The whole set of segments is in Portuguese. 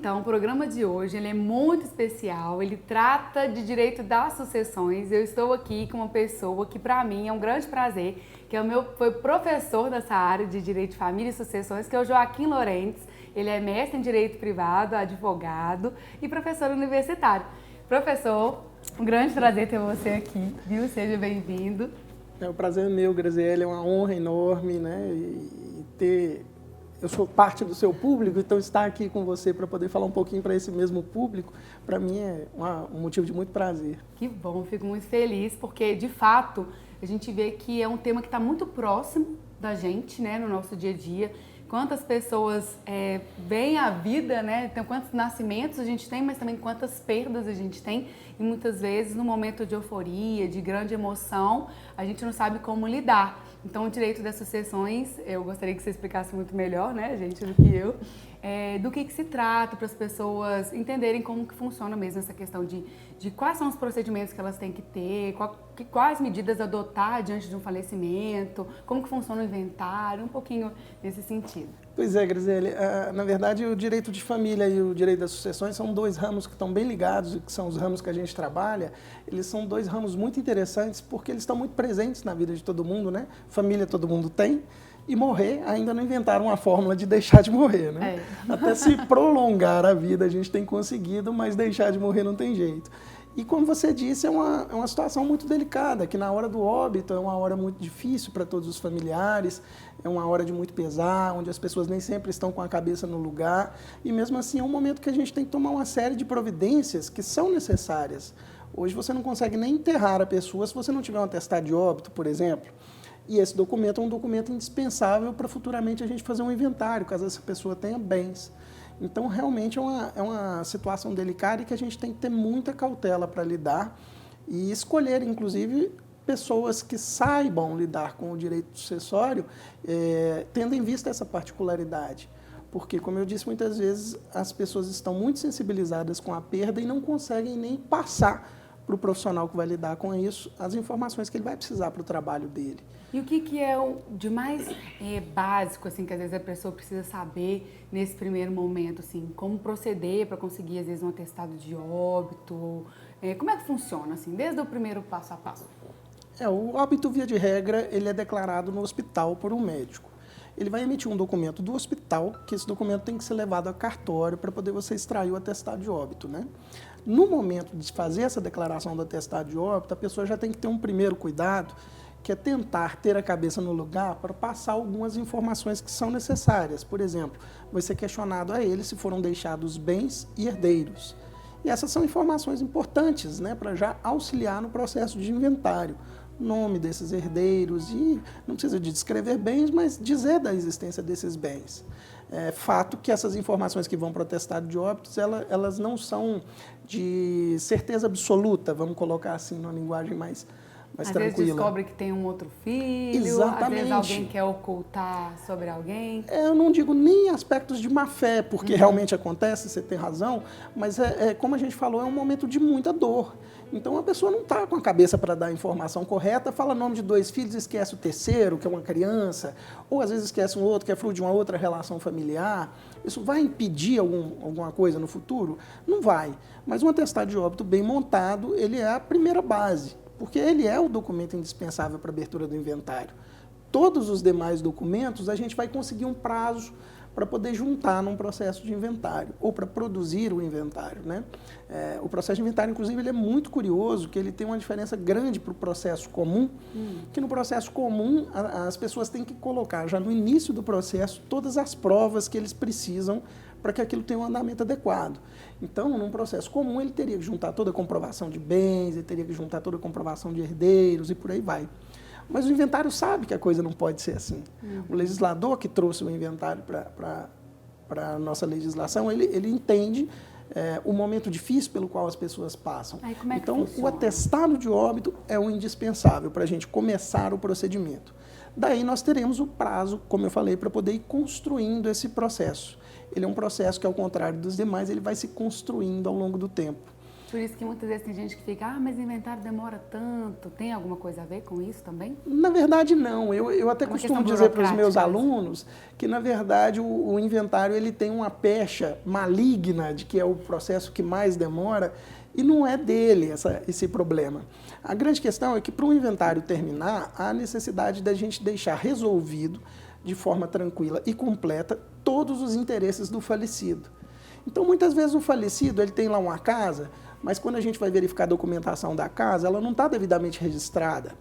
então, o programa de hoje ele é muito especial, ele trata de direito das sucessões. Eu estou aqui com uma pessoa que para mim é um grande prazer, que foi professor dessa área de direito de família e sucessões, que é o Joaquim Lorentes. Ele é mestre em direito privado, advogado e professor universitário. Professor, um grande prazer ter você aqui, viu? Seja bem-vindo. O prazer é meu, Graziele, é uma honra enorme, né? Eu sou parte do seu público, então estar aqui com você para poder falar um pouquinho para esse mesmo público, para mim é um motivo de muito prazer. Que bom, fico muito feliz, porque de fato a gente vê que é um tema que está muito próximo da gente, né, no nosso dia a dia. Quantas pessoas veem a vida, né? Então, quantos nascimentos a gente tem, mas também quantas perdas a gente tem. E muitas vezes, no momento de euforia, de grande emoção, a gente não sabe como lidar. Então, o direito das sucessões, eu gostaria que você explicasse muito melhor, né, gente, do que eu, do que se trata, para as pessoas entenderem como que funciona mesmo essa questão de quais são os procedimentos que elas têm que ter, quais medidas adotar diante de um falecimento, como que funciona o inventário, um pouquinho nesse sentido. Pois é, Graziele, na verdade o direito de família e o direito das sucessões são dois ramos que estão bem ligados, que são os ramos que a gente trabalha. Eles são dois ramos muito interessantes porque eles estão muito presentes na vida de todo mundo, né? Família todo mundo tem. E morrer, ainda não inventaram uma fórmula de deixar de morrer, né? Até se prolongar a vida a gente tem conseguido, mas deixar de morrer não tem jeito. E como você disse, é uma situação muito delicada, que na hora do óbito é uma hora muito difícil para todos os familiares, é uma hora de muito pesar, onde as pessoas nem sempre estão com a cabeça no lugar, e mesmo assim é um momento que a gente tem que tomar uma série de providências que são necessárias. Hoje você não consegue nem enterrar a pessoa se você não tiver um atestado de óbito, por exemplo. E esse documento é um documento indispensável para futuramente a gente fazer um inventário, caso essa pessoa tenha bens. Então, realmente é uma situação delicada e que a gente tem que ter muita cautela para lidar e escolher, inclusive, pessoas que saibam lidar com o direito sucessório, tendo em vista essa particularidade. Porque, como eu disse, muitas vezes as pessoas estão muito sensibilizadas com a perda e não conseguem nem passar para o profissional que vai lidar com isso as informações que ele vai precisar para o trabalho dele. E o que é o de mais básico, assim, que às vezes a pessoa precisa saber nesse primeiro momento, assim, como proceder para conseguir, às vezes, um atestado de óbito? Como é que funciona, assim, desde o primeiro passo a passo? O óbito, via de regra, ele é declarado no hospital por um médico. Ele vai emitir um documento do hospital, que esse documento tem que ser levado a cartório para poder você extrair o atestado de óbito, né? No momento de fazer essa declaração do atestado de óbito, a pessoa já tem que ter um primeiro cuidado, que é tentar ter a cabeça no lugar para passar algumas informações que são necessárias. Por exemplo, vai ser questionado a ele se foram deixados bens e herdeiros. E essas são informações importantes, né, para já auxiliar no processo de inventário. Nome desses herdeiros e não precisa de descrever bens, mas dizer da existência desses bens. É fato que essas informações que vão para o atestado de óbitos, elas não são de certeza absoluta, vamos colocar assim, numa linguagem mais tranquila. Às vezes descobre que tem um outro filho, exatamente. Às vezes alguém quer ocultar sobre alguém. Eu não digo nem aspectos de má fé, porque realmente acontece, você tem razão, mas como a gente falou, é um momento de muita dor. Então a pessoa não está com a cabeça para dar a informação correta, fala nome de 2 filhos e esquece o terceiro, que é uma criança, ou às vezes esquece um outro, que é fruto de uma outra relação familiar. Isso vai impedir alguma coisa no futuro? Não vai. Mas um atestado de óbito bem montado, ele é a primeira base, porque ele é o documento indispensável para a abertura do inventário. Todos os demais documentos, a gente vai conseguir um prazo para poder juntar num processo de inventário, ou para produzir o inventário, né? O processo de inventário, inclusive, ele é muito curioso, que ele tem uma diferença grande para o processo comum, que no processo comum as pessoas têm que colocar já no início do processo todas as provas que eles precisam para que aquilo tenha um andamento adequado. Então, num processo comum, ele teria que juntar toda a comprovação de bens, ele teria que juntar toda a comprovação de herdeiros e por aí vai. Mas o inventário sabe que a coisa não pode ser assim. O legislador que trouxe o inventário para a nossa legislação, ele entende o momento difícil pelo qual as pessoas passam. Então, o atestado de óbito é o indispensável para a gente começar o procedimento. Daí nós teremos o prazo, como eu falei, para poder ir construindo esse processo. Ele é um processo que, ao contrário dos demais, ele vai se construindo ao longo do tempo. Por isso que muitas vezes tem gente que fica, mas o inventário demora tanto. Tem alguma coisa a ver com isso também? Na verdade, não. Eu até costumo dizer para os meus alunos que, na verdade, o inventário ele tem uma pecha maligna de que é o processo que mais demora e não é dele esse problema. A grande questão é que, para o inventário terminar, há necessidade da gente deixar resolvido, de forma tranquila e completa, todos os interesses do falecido. Então, muitas vezes o falecido ele tem lá uma casa, mas quando a gente vai verificar a documentação da casa, ela não está devidamente registrada.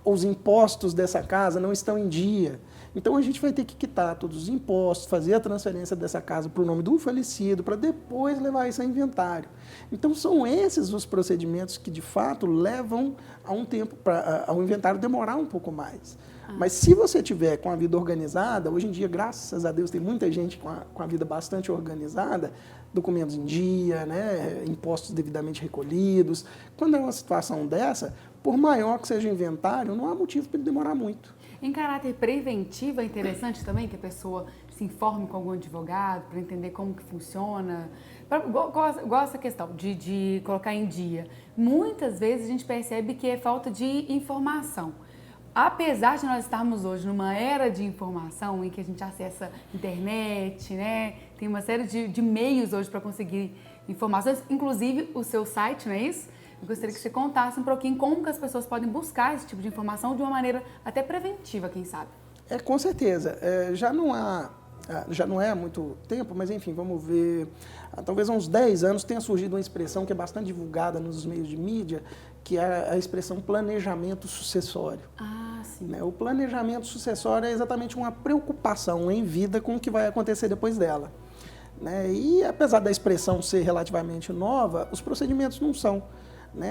Os impostos dessa casa não estão em dia. Então, a gente vai ter que quitar todos os impostos, fazer a transferência dessa casa para o nome do falecido, para depois levar isso a inventário. Então, são esses os procedimentos que, de fato, levam a um tempo ao inventário demorar um pouco mais. Mas se você tiver com a vida organizada, hoje em dia, graças a Deus, tem muita gente com a vida bastante organizada, documentos em dia, né, impostos devidamente recolhidos. Quando é uma situação dessa, por maior que seja o inventário, não há motivo para ele demorar muito. Em caráter preventivo, é interessante também que a pessoa se informe com algum advogado para entender como que funciona. Igual essa questão de colocar em dia. Muitas vezes a gente percebe que é falta de informação. Apesar de nós estarmos hoje numa era de informação em que a gente acessa internet, né? Tem uma série de meios hoje para conseguir informações, inclusive o seu site, não é isso? Eu gostaria que você contasse um pouquinho como que as pessoas podem buscar esse tipo de informação de uma maneira até preventiva, quem sabe. Com certeza. Já não é há muito tempo, mas enfim, vamos ver. Talvez há uns 10 anos tenha surgido uma expressão que é bastante divulgada nos meios de mídia, que é a expressão planejamento sucessório. Sim. O planejamento sucessório é exatamente uma preocupação em vida com o que vai acontecer depois dela. E apesar da expressão ser relativamente nova, os procedimentos não são.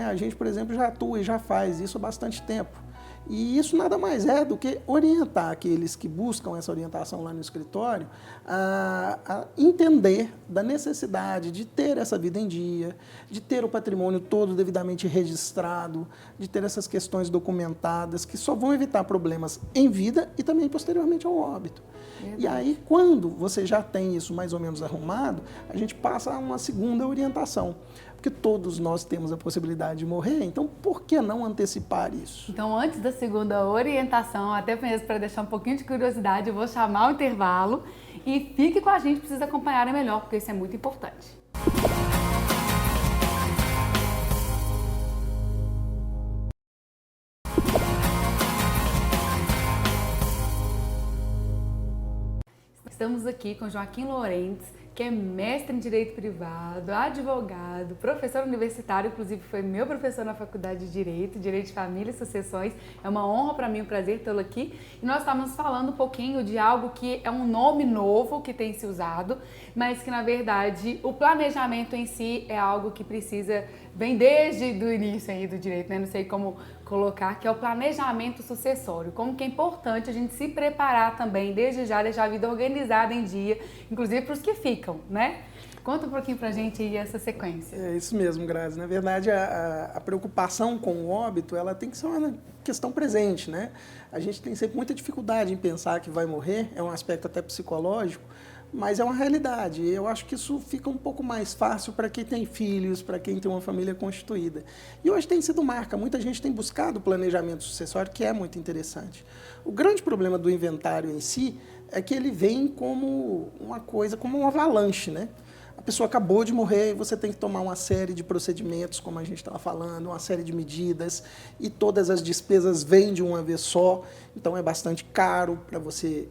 A gente, por exemplo, já atua e já faz isso há bastante tempo. E isso nada mais é do que orientar aqueles que buscam essa orientação lá no escritório a entender da necessidade de ter essa vida em dia, de ter o patrimônio todo devidamente registrado, de ter essas questões documentadas, que só vão evitar problemas em vida e também posteriormente ao óbito. Verdade. E aí, quando você já tem isso mais ou menos arrumado, a gente passa a uma segunda orientação. Porque todos nós temos a possibilidade de morrer, então por que não antecipar isso? Então, antes da segunda orientação, até mesmo para deixar um pouquinho de curiosidade, eu vou chamar o intervalo e fique com a gente, precisa acompanhar melhor, porque isso é muito importante. Estamos aqui com Joaquim Lorentz, que é mestre em Direito Privado, advogado, professor universitário, inclusive foi meu professor na Faculdade de Direito de Família e Sucessões. É uma honra para mim, um prazer tê-lo aqui. E nós estamos falando um pouquinho de algo que é um nome novo que tem se usado, mas que, na verdade, o planejamento em si é algo que vem desde o início aí do direito, né? Não sei como colocar, que é o planejamento sucessório. Como que é importante a gente se preparar também, desde já, deixar a vida organizada em dia, inclusive para os que ficam, né? Conta um pouquinho pra gente aí essa sequência. É isso mesmo, Grazi. Na verdade, a preocupação com o óbito, ela tem que ser uma questão presente, né? A gente tem sempre muita dificuldade em pensar que vai morrer, é um aspecto até psicológico, mas é uma realidade. Eu acho que isso fica um pouco mais fácil para quem tem filhos, para quem tem uma família constituída. E hoje tem sido marca. Muita gente tem buscado o planejamento sucessório, que é muito interessante. O grande problema do inventário em si é que ele vem como uma coisa, como uma avalanche, né? A pessoa acabou de morrer e você tem que tomar uma série de procedimentos, como a gente estava falando, uma série de medidas, e todas as despesas vêm de uma vez só, então é bastante caro para você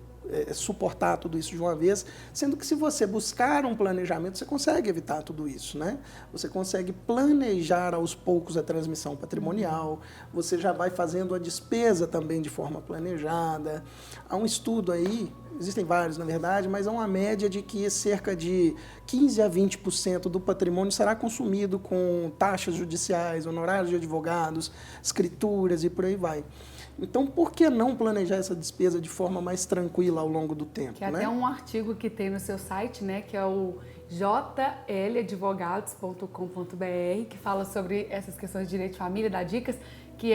suportar tudo isso de uma vez, sendo que se você buscar um planejamento, você consegue evitar tudo isso, né? Você consegue planejar aos poucos a transmissão patrimonial, você já vai fazendo a despesa também de forma planejada. Há um estudo aí, existem vários na verdade, mas há uma média de que cerca de 15 a 20% do patrimônio será consumido com taxas judiciais, honorários de advogados, escrituras e por aí vai. Então, por que não planejar essa despesa de forma mais tranquila ao longo do tempo? Que é até um artigo que tem no seu site, né, que é o jladvogados.com.br, que fala sobre essas questões de direito de família, dá dicas, que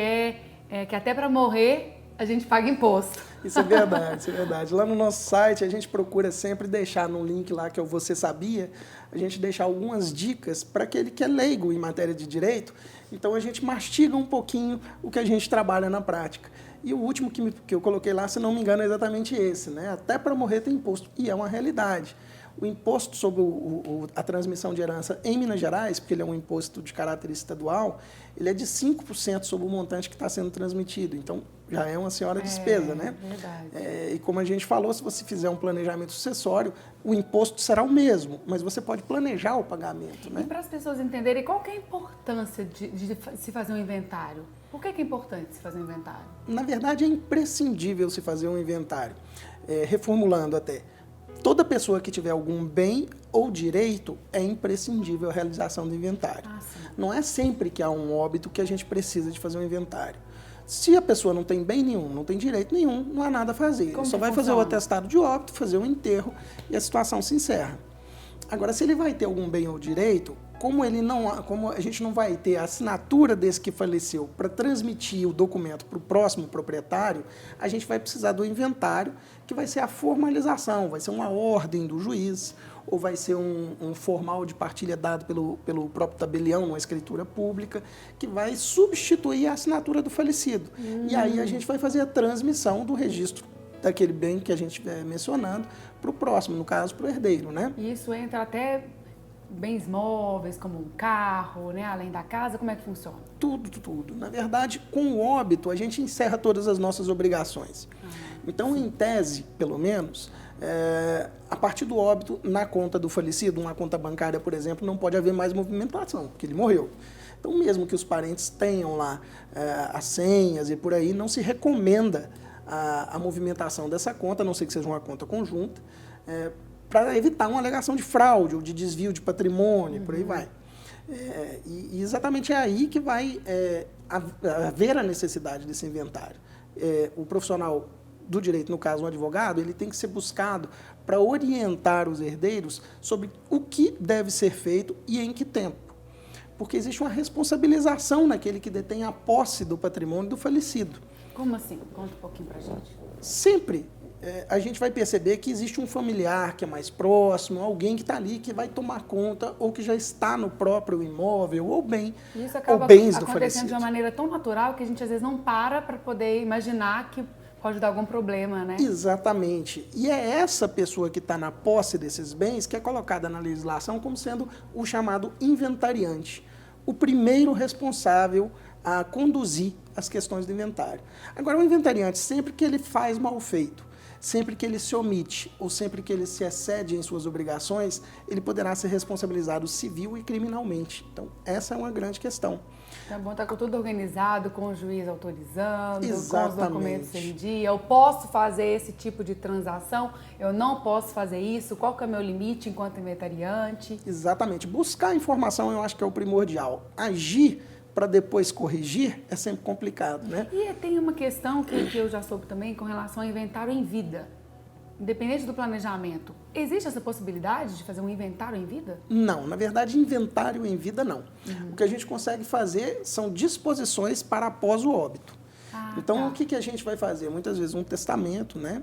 até para morrer a gente paga imposto. Isso é verdade, isso é verdade. Lá no nosso site a gente procura sempre deixar no link lá que é o Você Sabia, a gente deixar algumas dicas para aquele que é leigo em matéria de direito. Então a gente mastiga um pouquinho o que a gente trabalha na prática. E o último que eu coloquei lá, se não me engano, é exatamente esse, né? Até para morrer tem imposto, e é uma realidade. O imposto sobre a transmissão de herança em Minas Gerais, porque ele é um imposto de caráter estadual, ele é de 5% sobre o montante que está sendo transmitido. Então, já é uma senhora despesa, né? Verdade. E como a gente falou, se você fizer um planejamento sucessório, o imposto será o mesmo, mas você pode planejar o pagamento, né? E para as pessoas entenderem qual que é a importância de se fazer um inventário? Por que é importante se fazer um inventário? Na verdade, é imprescindível se fazer um inventário. Reformulando até. Toda pessoa que tiver algum bem ou direito, é imprescindível a realização do inventário. Não é sempre que há um óbito que a gente precisa de fazer um inventário. Se a pessoa não tem bem nenhum, não tem direito nenhum, não há nada a fazer. Ele só vai fazer o atestado de óbito, fazer o enterro e a situação se encerra. Agora, se ele vai ter algum bem ou direito, como a gente não vai ter a assinatura desse que faleceu para transmitir o documento para o próximo proprietário, a gente vai precisar do inventário, que vai ser a formalização, vai ser uma ordem do juiz, ou vai ser um formal de partilha dado pelo próprio tabelião, numa escritura pública, que vai substituir a assinatura do falecido. E aí a gente vai fazer a transmissão do registro daquele bem que a gente estiver mencionando para o próximo, no caso, para o herdeiro, né? E isso entra até bens móveis, como um carro, né? Além da casa, como é que funciona? Tudo. Na verdade, com o óbito, a gente encerra todas as nossas obrigações. Então, em tese, pelo menos, a partir do óbito, na conta do falecido, uma conta bancária, por exemplo, não pode haver mais movimentação, porque ele morreu. Então, mesmo que os parentes tenham lá as senhas e por aí, não se recomenda a movimentação dessa conta, a não ser que seja uma conta conjunta, para evitar uma alegação de fraude ou de desvio de patrimônio, por aí vai. E exatamente é aí que vai haver a necessidade desse inventário. O profissional do direito, no caso um advogado, ele tem que ser buscado para orientar os herdeiros sobre o que deve ser feito e em que tempo. Porque existe uma responsabilização naquele que detém a posse do patrimônio do falecido. Como assim? Conta um pouquinho para a gente. Sempre a gente vai perceber que existe um familiar que é mais próximo, alguém que está ali, que vai tomar conta ou que já está no próprio imóvel ou bem, isso acaba ou bens do acontecendo falecido. de uma maneira tão natural que a gente às vezes não para poder imaginar que pode dar algum problema, né? Exatamente. E é essa pessoa que está na posse desses bens que é colocada na legislação como sendo o chamado inventariante, o primeiro responsável a conduzir as questões do inventário. Agora, o inventariante, sempre que ele faz mal feito, sempre que ele se omite ou sempre que ele se excede em suas obrigações, ele poderá ser responsabilizado civil e criminalmente. Então, essa é uma grande questão. É bom estar com tudo organizado, com o juiz autorizando, Exatamente. com os documentos em dia. Eu posso fazer esse tipo de transação, eu não posso fazer isso, qual que é o meu limite enquanto inventariante? Exatamente. Buscar informação eu acho que é o primordial. Agir para depois corrigir é sempre complicado, né? E tem uma questão que eu já soube também com relação ao inventário em vida. Independente do planejamento, existe essa possibilidade de fazer um inventário em vida? Não, na verdade, inventário em vida não. O que a gente consegue fazer são disposições para após o óbito. Então, o que a gente vai fazer? Muitas vezes um testamento, né?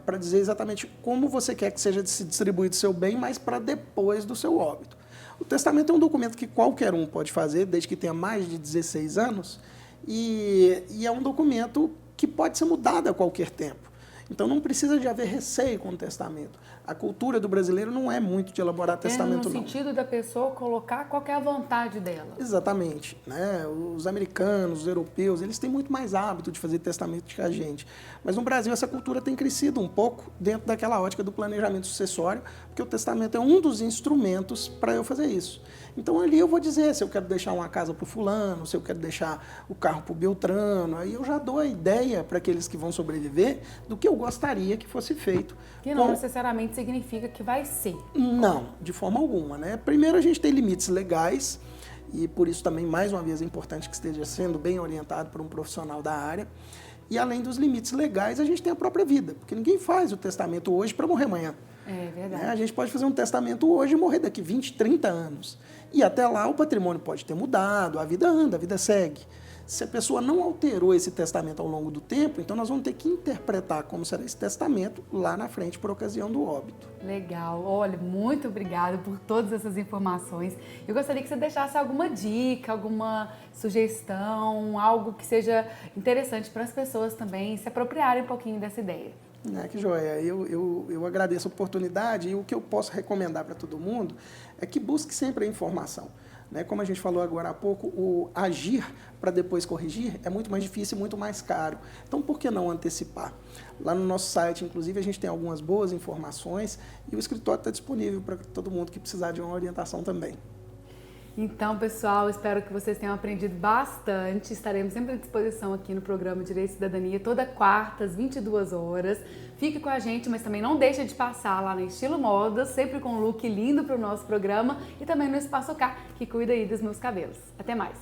Para dizer exatamente como você quer que seja distribuído o seu bem, mas para depois do seu óbito. O testamento é um documento que qualquer um pode fazer, desde que tenha mais de 16 anos, e é um documento que pode ser mudado a qualquer tempo. Então, não precisa de haver receio com o testamento. A cultura do brasileiro não é muito de elaborar testamento, não. No sentido da pessoa colocar qual que é a vontade dela. Exatamente. Né? Os americanos, os europeus, eles têm muito mais hábito de fazer testamento que a gente. Mas no Brasil essa cultura tem crescido um pouco dentro daquela ótica do planejamento sucessório, porque o testamento é um dos instrumentos para eu fazer isso. Então ali eu vou dizer se eu quero deixar uma casa para o fulano, se eu quero deixar o carro para o Beltrano, aí eu já dou a ideia para aqueles que vão sobreviver do que eu gostaria que fosse feito. Que não necessariamente significa que vai ser. Não, de forma alguma, né? Primeiro a gente tem limites legais, e por isso também, mais uma vez, é importante que esteja sendo bem orientado por um profissional da área. E além dos limites legais, a gente tem a própria vida, porque ninguém faz o testamento hoje para morrer amanhã. É verdade. A gente pode fazer um testamento hoje e morrer daqui 20, 30 anos. E até lá o patrimônio pode ter mudado, a vida anda, a vida segue. Se a pessoa não alterou esse testamento ao longo do tempo, então nós vamos ter que interpretar como será esse testamento lá na frente por ocasião do óbito. Legal. Olha, muito obrigada por todas essas informações. Eu gostaria que você deixasse alguma dica, alguma sugestão, algo que seja interessante para as pessoas também se apropriarem um pouquinho dessa ideia. Que joia. Eu agradeço a oportunidade e o que eu posso recomendar para todo mundo é que busque sempre a informação. Como a gente falou agora há pouco, o agir para depois corrigir é muito mais difícil e muito mais caro. Então, por que não antecipar? Lá no nosso site, inclusive, a gente tem algumas boas informações e o escritório está disponível para todo mundo que precisar de uma orientação também. Então, pessoal, espero que vocês tenham aprendido bastante. Estaremos sempre à disposição aqui no programa Direito e Cidadania, toda quarta, às 22 horas. Fique com a gente, mas também não deixe de passar lá no Estilo Modas, sempre com um look lindo para o nosso programa, e também no Espaço K, que cuida aí dos meus cabelos. Até mais!